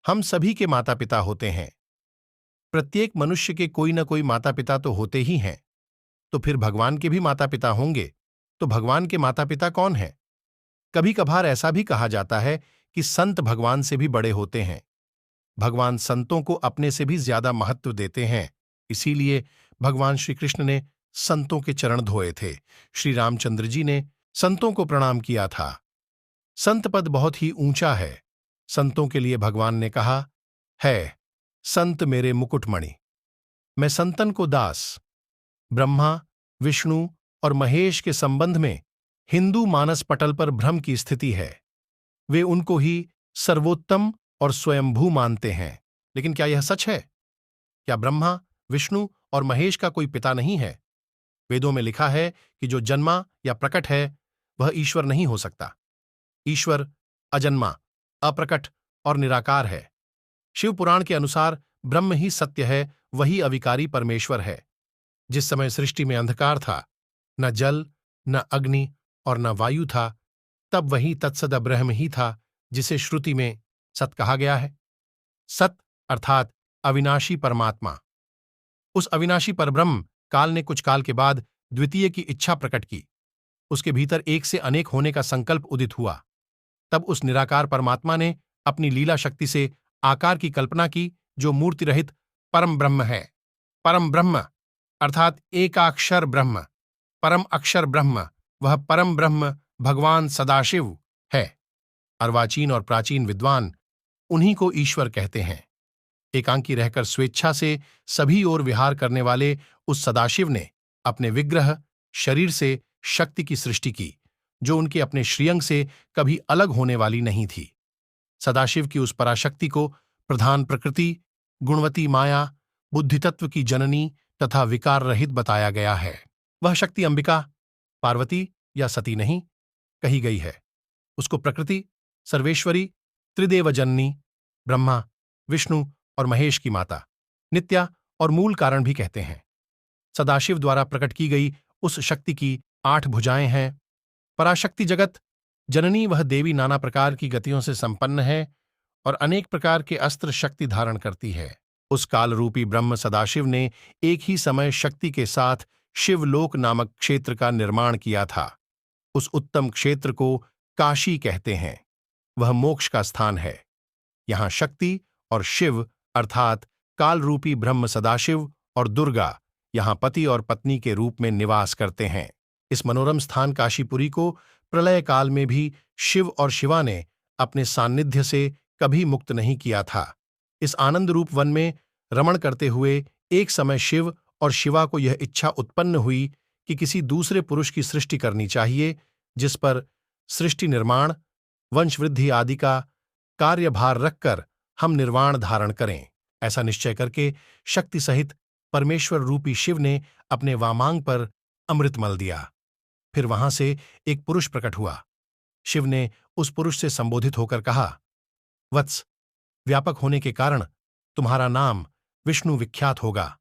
हम सभी के माता पिता होते हैं। प्रत्येक मनुष्य के कोई ना कोई माता पिता तो होते ही हैं। तो फिर भगवान के भी माता पिता होंगे। तो भगवान के माता पिता कौन हैं? कभी कभार ऐसा भी कहा जाता है कि संत भगवान से भी बड़े होते हैं। भगवान संतों को अपने से भी ज्यादा महत्व देते हैं। इसीलिए भगवान श्री कृष्ण ने संतों के चरण धोए थे। श्री रामचंद्र जी ने संतों को प्रणाम किया था। संत पद बहुत ही ऊंचा है। संतों के लिए भगवान ने कहा है, संत मेरे मुकुटमणि। मैं संतन को दास। ब्रह्मा, विष्णु और महेश के संबंध में हिंदू मानस पटल पर भ्रम की स्थिति है। वे उनको ही सर्वोत्तम और स्वयंभू मानते हैं। लेकिन क्या यह सच है? क्या ब्रह्मा, विष्णु और महेश का कोई पिता नहीं है? वेदों में लिखा है कि जो जन्मा या प्रकट है वह ईश्वर नहीं हो सकता। ईश्वर अजन्मा, अप्रकट और निराकार है। शिव पुराण के अनुसार ब्रह्म ही सत्य है, वही अविकारी परमेश्वर है। जिस समय सृष्टि में अंधकार था, न जल, न अग्नि और न वायु था, तब वही तत्सद ब्रह्म ही था जिसे श्रुति में सत कहा गया है। सत अर्थात अविनाशी परमात्मा। उस अविनाशी परब्रह्म काल ने कुछ काल के बाद द्वितीय की इच्छा प्रकट की। उसके भीतर एक से अनेक होने का संकल्प उदित हुआ। तब उस निराकार परमात्मा ने अपनी लीला शक्ति से आकार की कल्पना की जो मूर्ति रहित परम ब्रह्म है। परम ब्रह्म अर्थात एकाक्षर ब्रह्म, परम अक्षर ब्रह्म, वह परम ब्रह्म भगवान सदाशिव है। अर्वाचीन और प्राचीन विद्वान उन्हीं को ईश्वर कहते हैं। एकांकी रहकर स्वेच्छा से सभी ओर विहार करने वाले उस सदाशिव ने अपने विग्रह शरीर से शक्ति की सृष्टि की, जो उनके अपने श्रीअंग से कभी अलग होने वाली नहीं थी। सदाशिव की उस पराशक्ति को प्रधान प्रकृति, गुणवती माया, बुद्धितत्व की जननी तथा विकार रहित बताया गया है। वह शक्ति अंबिका, पार्वती या सती नहीं कही गई है। उसको प्रकृति, सर्वेश्वरी, त्रिदेव जननी, ब्रह्मा, विष्णु और महेश की माता, नित्या और मूल कारण भी कहते हैं। सदाशिव द्वारा प्रकट की गई उस शक्ति की 8 भुजाएं हैं। पराशक्ति जगत जननी वह देवी नाना प्रकार की गतियों से संपन्न है और अनेक प्रकार के अस्त्र शक्ति धारण करती है। उस काल रूपी ब्रह्म सदाशिव ने एक ही समय शक्ति के साथ शिवलोक नामक क्षेत्र का निर्माण किया था। उस उत्तम क्षेत्र को काशी कहते हैं। वह मोक्ष का स्थान है। यहां शक्ति और शिव अर्थात काल रूपी ब्रह्म सदाशिव और दुर्गा यहां पति और पत्नी के रूप में निवास करते हैं। इस मनोरम स्थान काशीपुरी को प्रलय काल में भी शिव और शिवा ने अपने सान्निध्य से कभी मुक्त नहीं किया था। इस आनंद रूप वन में रमण करते हुए एक समय शिव और शिवा को यह इच्छा उत्पन्न हुई कि किसी दूसरे पुरुष की सृष्टि करनी चाहिए, जिस पर सृष्टि निर्माण, वंशवृद्धि आदि का कार्यभार रखकर हम निर्वाण धारण करें। ऐसा निश्चय करके शक्ति सहित परमेश्वर रूपी शिव ने अपने वामांग पर अमृत मल दिया। फिर वहां से एक पुरुष प्रकट हुआ। शिव ने उस पुरुष से संबोधित होकर कहा, वत्स, व्यापक होने के कारण तुम्हारा नाम विष्णु विख्यात होगा।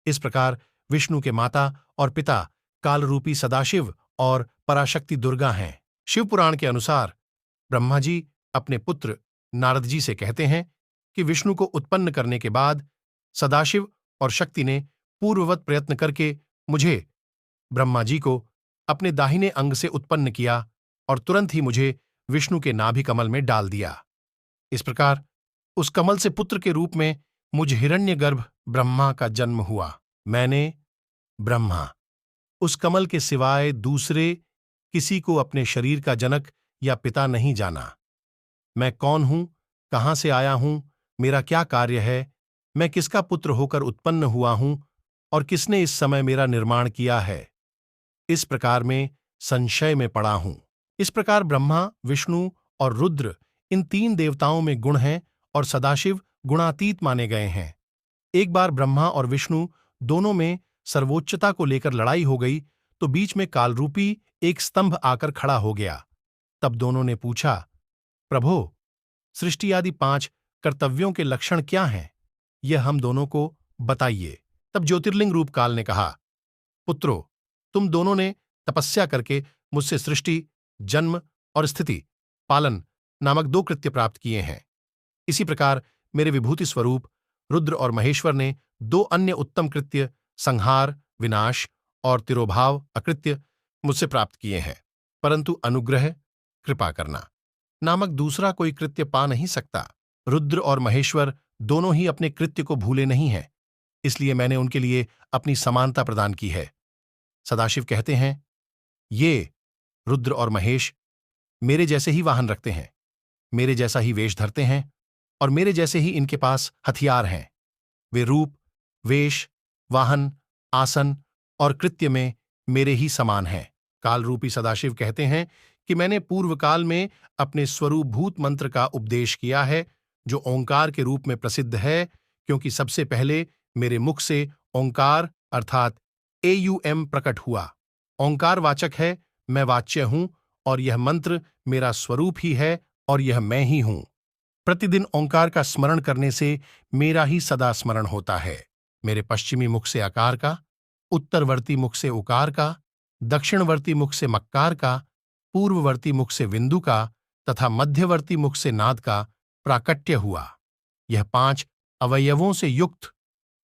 इस प्रकार विष्णु के माता और पिता कालरूपी सदाशिव और पराशक्ति दुर्गा हैं। शिव पुराण के अनुसार ब्रह्मा जी अपने पुत्र नारद जी से कहते हैं कि विष्णु को उत्पन्न करने के बाद सदाशिव और शक्ति ने पूर्ववत प्रयत्न करके मुझे, ब्रह्मा जी को, अपने दाहिने अंग से उत्पन्न किया और तुरंत ही मुझे विष्णु के नाभि कमल में डाल दिया। इस प्रकार उस कमल से पुत्र के रूप में मुझ हिरण्यगर्भ ब्रह्मा का जन्म हुआ। मैंने, ब्रह्मा, उस कमल के सिवाय दूसरे किसी को अपने शरीर का जनक या पिता नहीं जाना। मैं कौन हूं, कहां से आया हूं, मेरा क्या कार्य है, मैं किसका पुत्र होकर उत्पन्न हुआ हूं और किसने इस समय मेरा निर्माण किया है, इस प्रकार में संशय में पड़ा हूं। इस प्रकार ब्रह्मा, विष्णु और रुद्र इन 3 देवताओं में गुण हैं और सदाशिव गुणातीत माने गए हैं। एक बार ब्रह्मा और विष्णु दोनों में सर्वोच्चता को लेकर लड़ाई हो गई तो बीच में कालरूपी एक स्तंभ आकर खड़ा हो गया। तब दोनों ने पूछा, प्रभो, सृष्टि आदि 5 कर्तव्यों के लक्षण क्या हैं, यह हम दोनों को बताइए। तब ज्योतिर्लिंग रूप काल ने कहा, पुत्रो, तुम दोनों ने तपस्या करके मुझसे सृष्टि, जन्म और स्थिति, पालन नामक 2 कृत्य प्राप्त किए हैं। इसी प्रकार मेरे विभूति स्वरूप रुद्र और महेश्वर ने दो अन्य उत्तम कृत्य, संहार, विनाश और तिरोभाव अकृत्य मुझसे प्राप्त किए हैं, परंतु अनुग्रह, कृपा करना नामक दूसरा कोई कृत्य पा नहीं सकता। रुद्र और महेश्वर दोनों ही अपने कृत्य को भूले नहीं हैं, इसलिए मैंने उनके लिए अपनी समानता प्रदान की है। सदाशिव कहते हैं, ये रुद्र और महेश मेरे जैसे ही वाहन रखते हैं, मेरे जैसा ही वेश धरते हैं और मेरे जैसे ही इनके पास हथियार हैं। वे रूप, वेश, वाहन, आसन और कृत्य में मेरे ही समान हैं। कालरूपी सदाशिव कहते हैं कि मैंने पूर्व काल में अपने स्वरूपभूत मंत्र का उपदेश किया है, जो ओंकार के रूप में प्रसिद्ध है, क्योंकि सबसे पहले मेरे मुख से ओंकार अर्थात AUM प्रकट हुआ। ओंकार वाचक है, मैं वाच्य हूं और यह मंत्र मेरा स्वरूप ही है और यह मैं ही हूं। प्रतिदिन ओंकार का स्मरण करने से मेरा ही सदा स्मरण होता है। मेरे पश्चिमी मुख से आकार का, उत्तरवर्ती मुख से उकार का, दक्षिणवर्ती मुख से मक्कार का, पूर्ववर्ती मुख से विंदु का तथा मध्यवर्ती मुख से नाद का प्राकट्य हुआ। यह 5 अवयवों से युक्त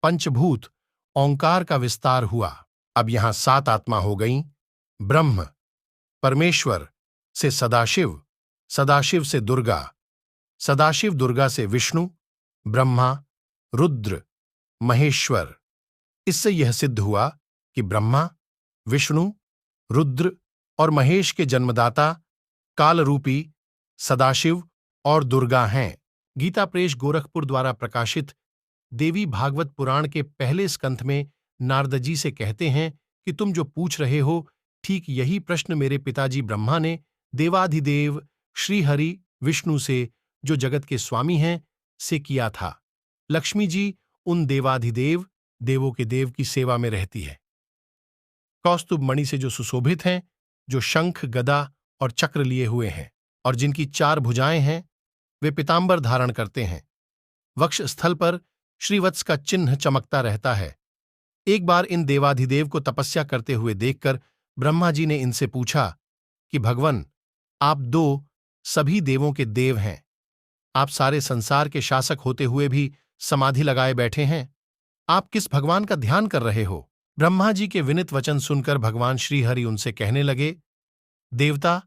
पंचभूत ओंकार का विस्तार हुआ। अब यहां 7 आत्मा हो गईं। ब्रह्म, परमेश्वर से सदाशिव, सदाशिव से दुर्गा, सदाशिव दुर्गा से विष्णु, ब्रह्मा, रुद्र, महेश्वर। इससे यह सिद्ध हुआ कि ब्रह्मा, विष्णु, रुद्र और महेश के जन्मदाता कालरूपी सदाशिव और दुर्गा हैं। गीता प्रेस गोरखपुर द्वारा प्रकाशित देवी भागवत पुराण के पहले स्कंध में नारद जी से कहते हैं कि तुम जो पूछ रहे हो, ठीक यही प्रश्न मेरे पिताजी ब्रह्मा ने देवाधिदेव श्रीहरि विष्णु से, जो जगत के स्वामी हैं, से किया था। लक्ष्मी जी उन देवाधिदेव देवों के देव की सेवा में रहती है। कौस्तुभ मणि से जो सुशोभित हैं, जो शंख, गदा और चक्र लिए हुए हैं और जिनकी 4 भुजाएं हैं, वे पीतांबर धारण करते हैं। वक्ष स्थल पर श्रीवत्स का चिन्ह चमकता रहता है। एक बार इन देवाधिदेव को तपस्या करते हुए देखकर ब्रह्मा जी ने इनसे पूछा कि भगवन, आप 2 सभी देवों के देव हैं, आप सारे संसार के शासक होते हुए भी समाधि लगाए बैठे हैं, आप किस भगवान का ध्यान कर रहे हो? ब्रह्मा जी के विनित वचन सुनकर भगवान श्रीहरि उनसे कहने लगे, देवता,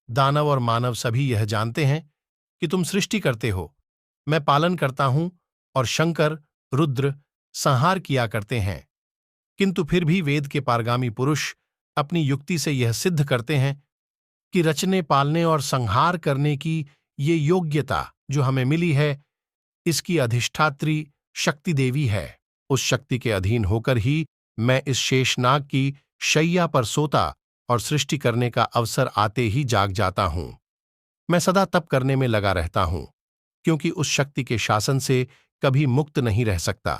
दानव और मानव सभी यह जानते हैं कि तुम सृष्टि करते हो, मैं पालन करता हूं और शंकर, रुद्र संहार किया करते हैं। किंतु फिर भी वेद के पारगामी पुरुष अपनी युक्ति से यह सिद्ध करते हैं कि रचने, पालने और संहार करने की ये योग्यता जो हमें मिली है, इसकी अधिष्ठात्री शक्ति देवी है। उस शक्ति के अधीन होकर ही मैं इस शेषनाग की शैया पर सोता और सृष्टि करने का अवसर आते ही जाग जाता हूं। मैं सदा तप करने में लगा रहता हूं, क्योंकि उस शक्ति के शासन से कभी मुक्त नहीं रह सकता।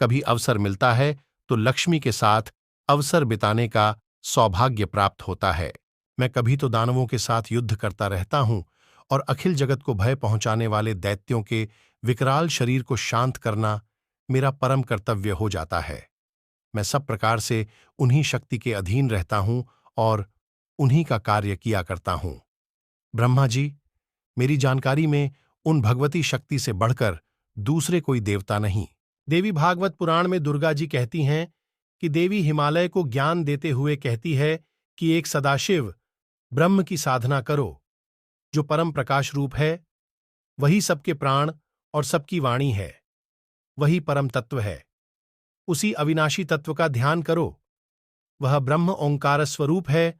कभी अवसर मिलता है तो लक्ष्मी के साथ अवसर बिताने का सौभाग्य प्राप्त होता है। मैं कभी तो दानवों के साथ युद्ध करता रहता हूं और अखिल जगत को भय पहुंचाने वाले दैत्यों के विकराल शरीर को शांत करना मेरा परम कर्तव्य हो जाता है। मैं सब प्रकार से उन्हीं शक्ति के अधीन रहता हूं और उन्हीं का कार्य किया करता हूं। ब्रह्मा जी, मेरी जानकारी में उन भगवती शक्ति से बढ़कर दूसरे कोई देवता नहीं। देवी भागवत पुराण में दुर्गा जी कहती हैं कि देवी हिमालय को ज्ञान देते हुए कहती है कि एक सदाशिव ब्रह्म की साधना करो, जो परम प्रकाश रूप है, वही सबके प्राण और सबकी वाणी है, वही परम तत्व है। उसी अविनाशी तत्व का ध्यान करो। वह ब्रह्म ओंकार स्वरूप है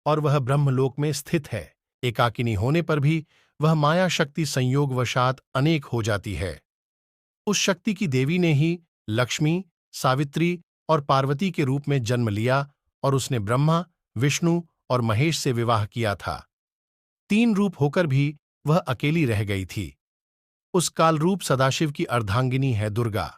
और वह ब्रह्मलोक में स्थित है। एकाकिनी होने पर भी वह माया शक्ति संयोगवशात अनेक हो जाती है। उस शक्ति की देवी ने ही लक्ष्मी, सावित्री और पार्वती के रूप में जन्म लिया और उसने ब्रह्मा, विष्णु और महेश से विवाह किया था। 3 रूप होकर भी वह अकेली रह गई थी। उस कालरूप सदाशिव की अर्धांगिनी है दुर्गा।